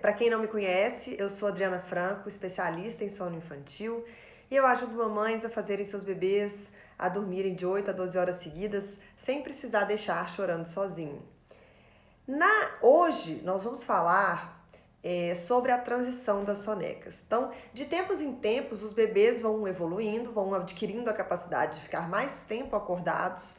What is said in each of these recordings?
Para quem não me conhece, eu sou Adriana Franco, especialista em sono infantil, e eu ajudo mamães a fazerem seus bebês a dormirem de 8 a 12 horas seguidas, sem precisar deixar chorando sozinho. Hoje nós vamos falar sobre a transição das sonecas. Então, de tempos em tempos, os bebês vão evoluindo, vão adquirindo a capacidade de ficar mais tempo acordados,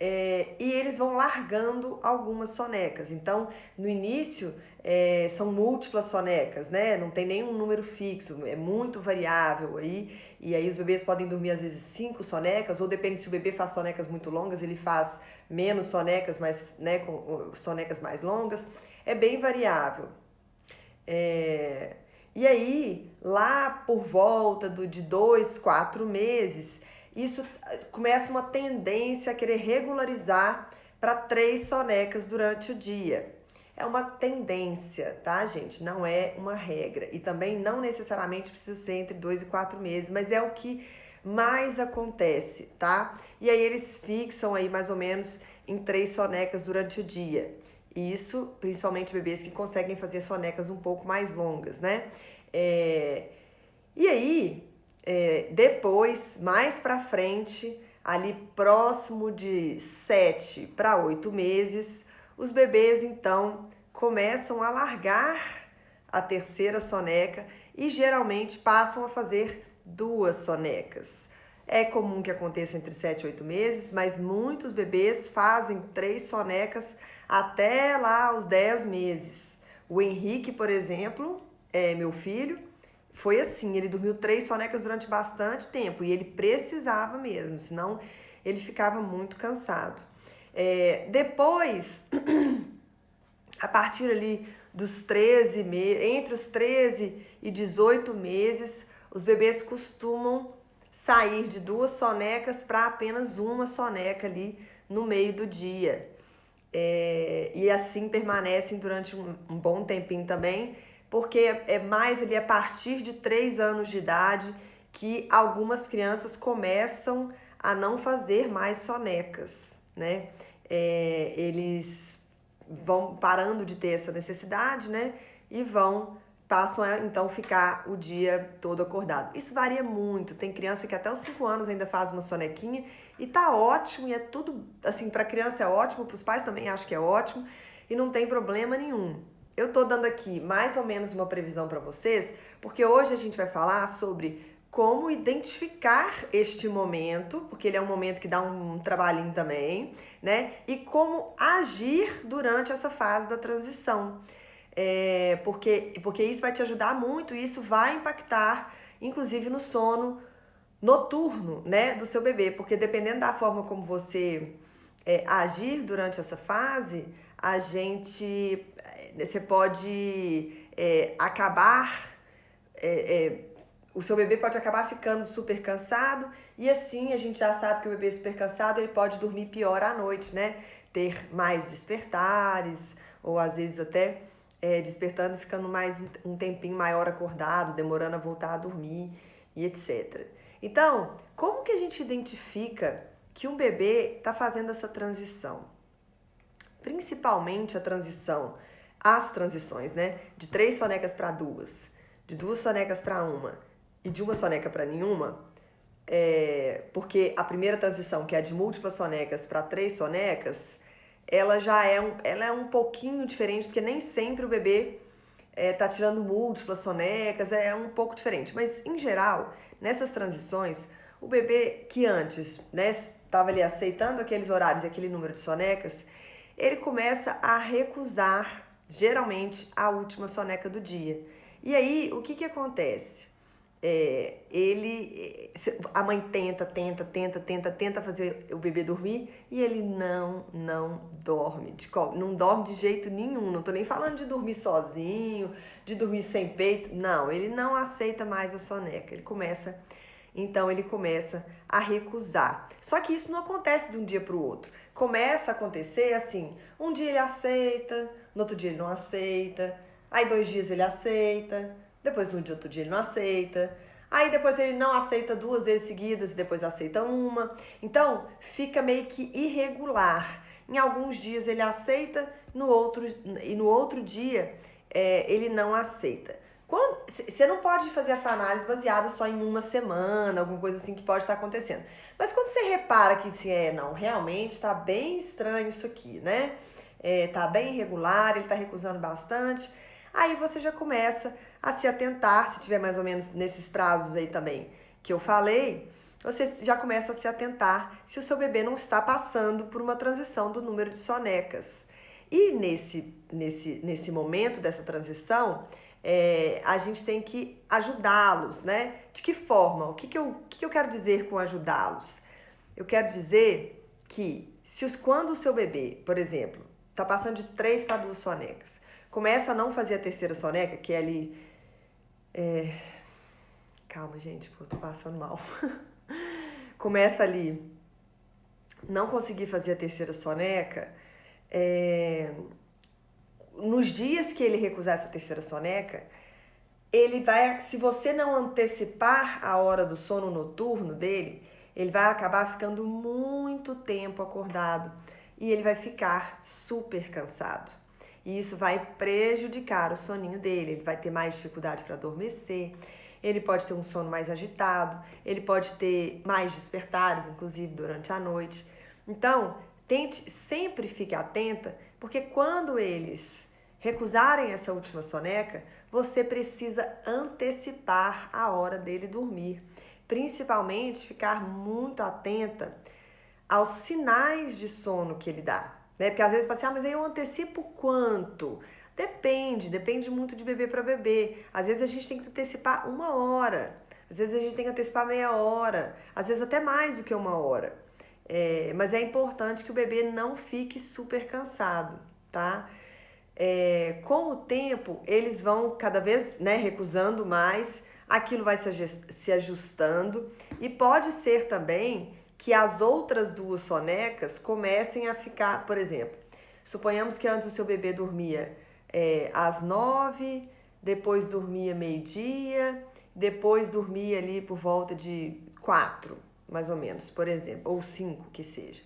e eles vão largando algumas sonecas. Então, no início, são múltiplas sonecas, né? Não tem nenhum número fixo, é muito variável aí. E aí os bebês podem dormir às vezes 5 sonecas, ou depende se o bebê faz sonecas muito longas, ele faz menos sonecas, mas, né, com sonecas mais longas. É bem variável. E aí, lá por volta de 2, 4 meses, isso começa uma tendência a querer regularizar para 3 sonecas durante o dia. É uma tendência, tá, gente? Não é uma regra. E também não necessariamente precisa ser entre 2 e 4 meses, mas é o que mais acontece, tá? E aí eles fixam aí mais ou menos em 3 sonecas durante o dia. Isso, principalmente bebês que conseguem fazer sonecas um pouco mais longas, né? E aí, depois, mais pra frente, ali próximo de 7 para 8 meses, os bebês então começam a largar a terceira soneca e geralmente passam a fazer 2 sonecas. É comum que aconteça entre 7 e 8 meses, mas muitos bebês fazem 3 sonecas até lá os 10 meses. O Henrique, por exemplo, meu filho, foi assim, ele dormiu 3 sonecas durante bastante tempo e ele precisava mesmo, senão ele ficava muito cansado. Depois, a partir ali dos 13 meses, entre os 13 e 18 meses, os bebês costumam sair de 2 sonecas para apenas 1 soneca ali no meio do dia. E assim permanecem durante um bom tempinho também, porque é mais ali a partir de 3 anos de idade que algumas crianças começam a não fazer mais sonecas, né? Eles vão parando de ter essa necessidade, né? E passam a então ficar o dia todo acordado. Isso varia muito, tem criança que até os 5 anos ainda faz uma sonequinha e tá ótimo, e é tudo, assim, pra criança é ótimo, pros pais também acho que é ótimo, e não tem problema nenhum. Eu tô dando aqui mais ou menos uma previsão para vocês, porque hoje a gente vai falar sobre como identificar este momento, porque ele é um momento que dá um trabalhinho também, né? E como agir durante essa fase da transição. Porque isso vai te ajudar muito e isso vai impactar, inclusive, no sono noturno, né, do seu bebê. Porque dependendo da forma como você agir durante essa fase, você pode acabar... o seu bebê pode acabar ficando super cansado e assim a gente já sabe que o bebê super cansado ele pode dormir pior à noite, né? Ter mais despertares ou às vezes até despertando e ficando mais um tempinho maior acordado, demorando a voltar a dormir e etc. Então, como que a gente identifica que um bebê está fazendo essa transição? Principalmente as transições, né? De 3 sonecas para 2, de 2 sonecas para 1 e de 1 soneca para nenhuma, porque a primeira transição, que é de múltiplas sonecas para 3 sonecas, ela é um pouquinho diferente, porque nem sempre o bebê tá tirando múltiplas sonecas, é um pouco diferente. Mas, em geral, nessas transições, o bebê que antes, né, estava ali aceitando aqueles horários e aquele número de sonecas, ele começa a recusar, geralmente, a última soneca do dia. E aí, o que acontece? A mãe tenta fazer o bebê dormir e ele não dorme, não dorme de jeito nenhum. Não tô nem falando de dormir sozinho, de dormir sem peito, não, ele não aceita mais a soneca, ele começa a recusar. Só que isso não acontece de um dia para o outro, começa a acontecer assim, um dia ele aceita, no outro dia ele não aceita, aí 2 dias ele aceita, depois no outro dia ele não aceita, aí depois ele não aceita 2 vezes seguidas e depois aceita 1. Então fica meio que irregular. Em alguns dias ele aceita, no outro dia ele não aceita. Você não pode fazer essa análise baseada só em uma semana, alguma coisa assim que pode estar acontecendo. Mas quando você repara que assim, não, realmente está bem estranho isso aqui, né? Tá bem irregular, ele está recusando bastante. Aí você já começa a se atentar, se tiver mais ou menos nesses prazos aí também que eu falei, você já começa a se atentar se o seu bebê não está passando por uma transição do número de sonecas. E nesse momento dessa transição, a gente tem que ajudá-los, né? De que forma? O que eu quero dizer com ajudá-los? Eu quero dizer que quando o seu bebê, por exemplo, está passando de 3 para 2 sonecas, começa a não fazer a terceira soneca, que é ali... Calma, gente, eu tô passando mal. Começa ali, não conseguir fazer a terceira soneca, nos dias que ele recusar essa terceira soneca, ele vai, se você não antecipar a hora do sono noturno dele, ele vai acabar ficando muito tempo acordado e ele vai ficar super cansado. E isso vai prejudicar o soninho dele, ele vai ter mais dificuldade para adormecer, ele pode ter um sono mais agitado, ele pode ter mais despertares, inclusive durante a noite. Então, tente sempre ficar atenta, porque quando eles recusarem essa última soneca, você precisa antecipar a hora dele dormir. Principalmente ficar muito atenta aos sinais de sono que ele dá. Né? Porque às vezes fala assim, mas aí eu antecipo quanto? Depende muito de bebê para bebê. Às vezes a gente tem que antecipar 1 hora, às vezes a gente tem que antecipar meia hora, às vezes até mais do que 1 hora. Mas é importante que o bebê não fique super cansado, tá? Com o tempo, eles vão cada vez, né, recusando mais, aquilo vai se ajustando e pode ser também que as outras 2 sonecas comecem a ficar, por exemplo, suponhamos que antes o seu bebê dormia às 9, depois dormia meio-dia, depois dormia ali por volta de 4, mais ou menos, por exemplo, ou 5 que seja.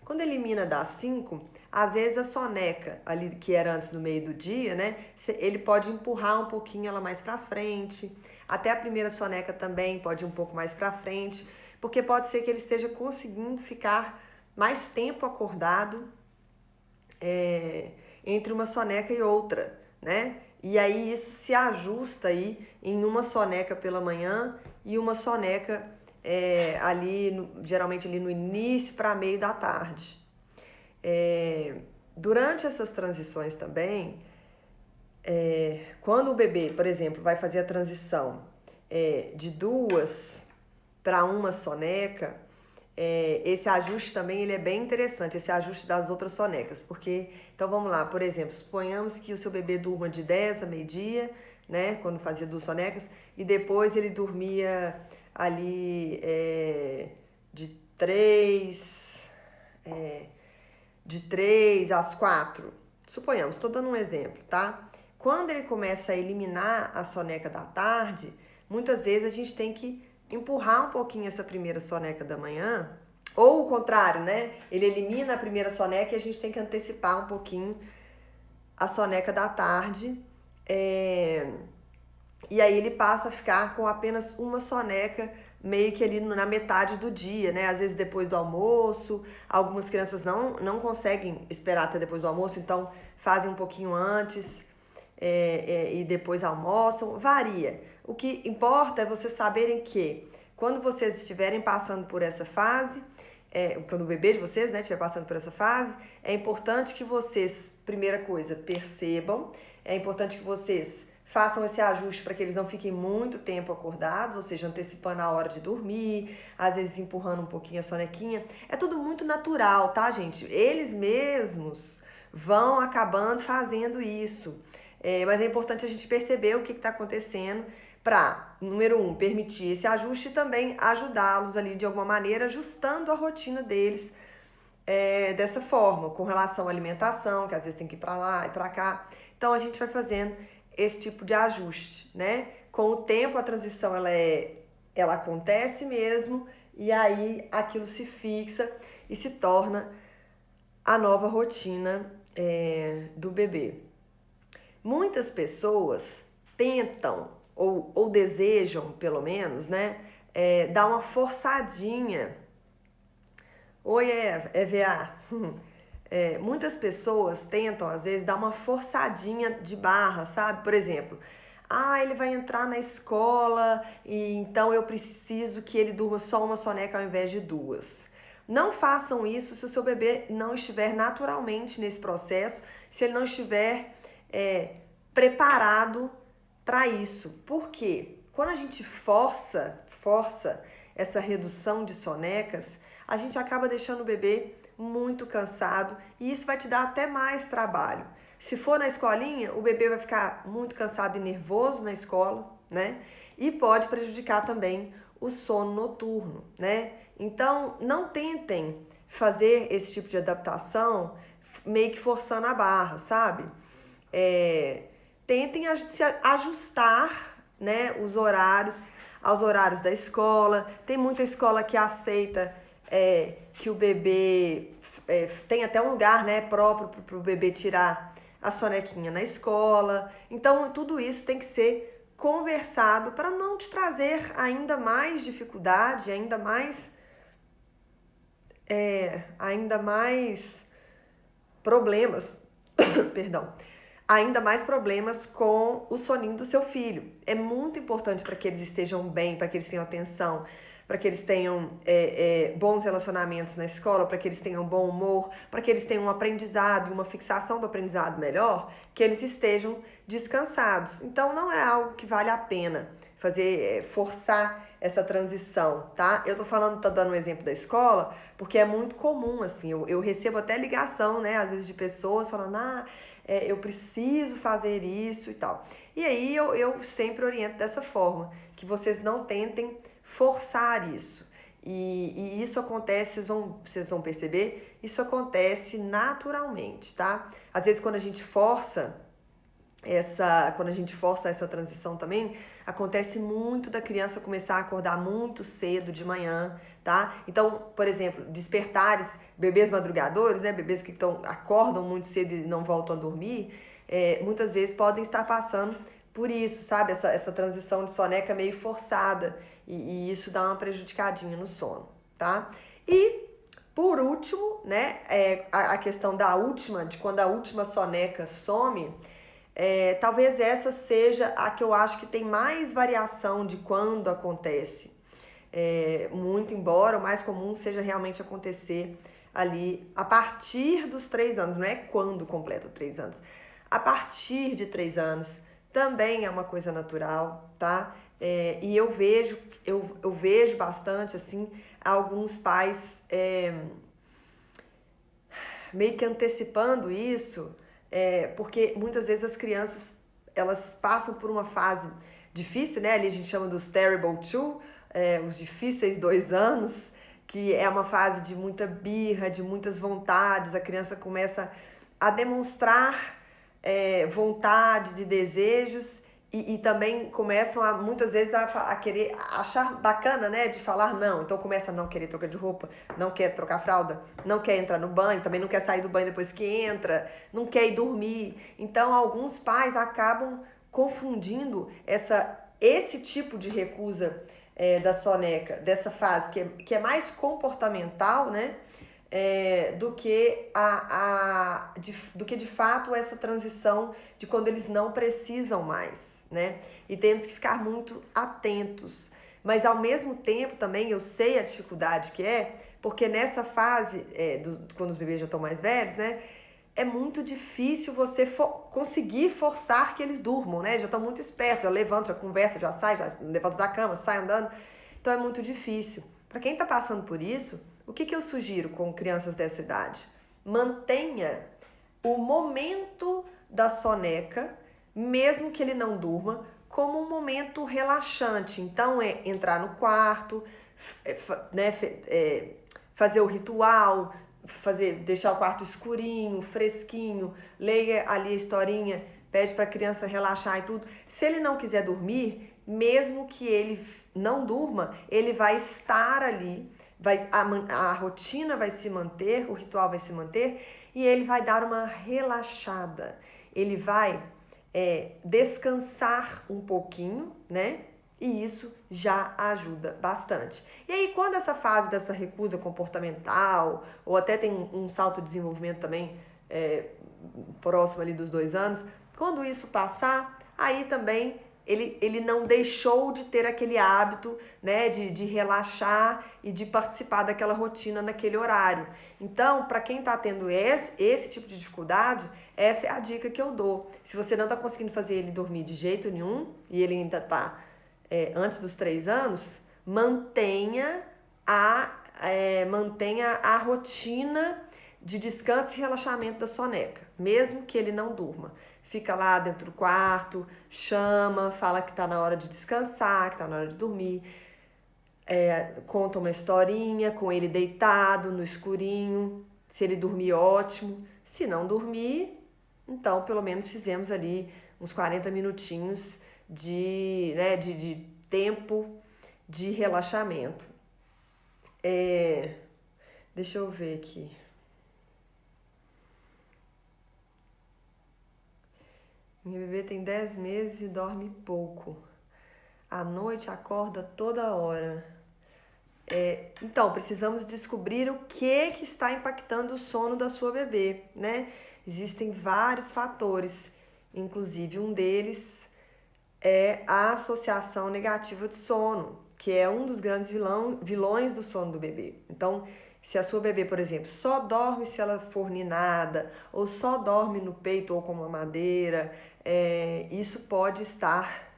Quando elimina das 5, às vezes a soneca ali que era antes no meio do dia, né? Ele pode empurrar um pouquinho ela mais para frente. Até a primeira soneca também pode ir um pouco mais para frente, porque pode ser que ele esteja conseguindo ficar mais tempo acordado entre uma soneca e outra, né? E aí isso se ajusta aí em uma soneca pela manhã e uma soneca geralmente ali no início para meio da tarde. Durante essas transições também, quando o bebê, por exemplo, vai fazer a transição de 2 para 1 soneca, esse ajuste também ele é bem interessante, esse ajuste das outras sonecas, porque, então vamos lá, por exemplo, suponhamos que o seu bebê durma de 10 a meio-dia, né, quando fazia 2 sonecas, e depois ele dormia ali de 3 às 4, suponhamos, estou dando um exemplo, tá? Quando ele começa a eliminar a soneca da tarde, muitas vezes a gente tem que empurrar um pouquinho essa primeira soneca da manhã, ou o contrário, né? Ele elimina a primeira soneca e a gente tem que antecipar um pouquinho a soneca da tarde, e aí ele passa a ficar com apenas 1 soneca meio que ali na metade do dia, né? Às vezes depois do almoço, algumas crianças não conseguem esperar até depois do almoço, então fazem um pouquinho antes e depois almoçam, varia. O que importa é vocês saberem que quando vocês estiverem passando por essa fase, quando o bebê de vocês, né, estiver passando por essa fase, é importante que vocês, primeira coisa, percebam, é importante que vocês façam esse ajuste para que eles não fiquem muito tempo acordados, ou seja, antecipando a hora de dormir, às vezes empurrando um pouquinho a sonequinha. É tudo muito natural, tá, gente? Eles mesmos vão acabando fazendo isso. Mas é importante a gente perceber o que está acontecendo para, número 1, permitir esse ajuste e também ajudá-los ali de alguma maneira, ajustando a rotina deles dessa forma, com relação à alimentação, que às vezes tem que ir para lá e para cá. Então a gente vai fazendo esse tipo de ajuste, né? Com o tempo a transição ela acontece mesmo e aí aquilo se fixa e se torna a nova rotina do bebê. Muitas pessoas tentam, ou desejam, pelo menos, né, dar uma forçadinha. Oi, EVA. Muitas pessoas tentam, às vezes, dar uma forçadinha de barra, sabe? Por exemplo, ele vai entrar na escola e então eu preciso que ele durma só uma soneca ao invés de duas. Não façam isso se o seu bebê não estiver naturalmente nesse processo, se ele não estiver preparado para isso. Por quê? Quando a gente força essa redução de sonecas, a gente acaba deixando o bebê muito cansado e isso vai te dar até mais trabalho. Se for na escolinha, o bebê vai ficar muito cansado e nervoso na escola, né? E pode prejudicar também o sono noturno, né? Então, não tentem fazer esse tipo de adaptação meio que forçando a barra, sabe? Tentem se ajustar, né, os horários aos horários da escola. Tem muita escola que aceita que o bebê tem até um lugar, né, próprio para o bebê tirar a sonequinha na escola. Então, tudo isso tem que ser conversado para não te trazer ainda mais dificuldade, ainda mais problemas, perdão, ainda mais problemas com o soninho do seu filho. É muito importante para que eles estejam bem, para que eles tenham atenção, para que eles tenham bons relacionamentos na escola, para que eles tenham bom humor, para que eles tenham um aprendizado e uma fixação do aprendizado melhor, que eles estejam descansados. Então, não é algo que vale a pena forçar essa transição, tá? Eu tô dando um exemplo da escola, porque é muito comum, assim, eu recebo até ligação, né, às vezes de pessoas falando, eu preciso fazer isso e tal. E aí eu sempre oriento dessa forma, que vocês não tentem forçar isso. E isso acontece, vocês vão perceber, isso acontece naturalmente, tá? Às vezes quando a gente força essa transição também, acontece muito da criança começar a acordar muito cedo de manhã, tá? Então, por exemplo, despertares, bebês madrugadores, né? Bebês que acordam muito cedo e não voltam a dormir, muitas vezes podem estar passando por isso, sabe? Essa transição de soneca meio forçada e isso dá uma prejudicadinha no sono, tá? E, por último, né? A questão de quando a última soneca some. Talvez essa seja a que eu acho que tem mais variação de quando acontece. Muito embora o mais comum seja realmente acontecer ali a partir dos 3 anos, não é quando completa 3 anos. A partir de 3 anos também é uma coisa natural, tá? E eu vejo bastante, assim, alguns pais meio que antecipando isso, porque muitas vezes as crianças, elas passam por uma fase difícil, né? Ali a gente chama dos terrible two, os difíceis 2 anos, que é uma fase de muita birra, de muitas vontades, a criança começa a demonstrar vontades e desejos e também começam muitas vezes a querer achar bacana, né, de falar não. Então começa a não querer trocar de roupa, não quer trocar fralda, não quer entrar no banho, também não quer sair do banho depois que entra, não quer ir dormir. Então alguns pais acabam confundindo esse tipo de recusa da soneca, dessa fase que é mais comportamental, né, do que de fato essa transição de quando eles não precisam mais, né? E temos que ficar muito atentos. Mas ao mesmo tempo também eu sei a dificuldade que porque nessa fase, quando os bebês já estão mais velhos, né? É muito difícil você conseguir forçar que eles durmam, né? Já estão muito espertos, já levantam, já conversa, já sai, já levanta da cama, sai andando. Então é muito difícil. Para quem está passando por isso, o que eu sugiro com crianças dessa idade? Mantenha o momento da soneca, mesmo que ele não durma, como um momento relaxante. Então é entrar no quarto, né, fazer o ritual, deixar o quarto escurinho, fresquinho, leia ali a historinha, pede para a criança relaxar e tudo. Se ele não quiser dormir, mesmo que ele não durma, ele vai estar ali, a rotina vai se manter, o ritual vai se manter e ele vai dar uma relaxada. Ele vai descansar um pouquinho, né? E isso já ajuda bastante. E aí, quando essa fase dessa recusa comportamental, ou até tem um salto de desenvolvimento também próximo ali dos 2 anos, quando isso passar, aí também ele não deixou de ter aquele hábito, né, de relaxar e de participar daquela rotina naquele horário. Então, para quem está tendo esse tipo de dificuldade, essa é a dica que eu dou. Se você não está conseguindo fazer ele dormir de jeito nenhum, e ele ainda está antes dos 3 anos, mantenha a rotina de descanso e relaxamento da soneca, mesmo que ele não durma. Fica lá dentro do quarto, chama, fala que tá na hora de descansar, que tá na hora de dormir, conta uma historinha com ele deitado no escurinho. Se ele dormir, ótimo. Se não dormir, então pelo menos fizemos ali uns 40 minutinhos de tempo de relaxamento. Deixa eu ver aqui. Minha bebê tem 10 meses e dorme pouco. À noite acorda toda hora. Então, precisamos descobrir o que está impactando o sono da sua bebê, né? Existem vários fatores, inclusive um deles é a associação negativa de sono, que é um dos grandes vilões do sono do bebê. Então, se a sua bebê, por exemplo, só dorme se ela for ninada, ou só dorme no peito ou com uma madeira, isso pode estar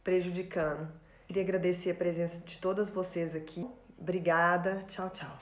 prejudicando. Queria agradecer a presença de todas vocês aqui. Obrigada. Tchau, tchau.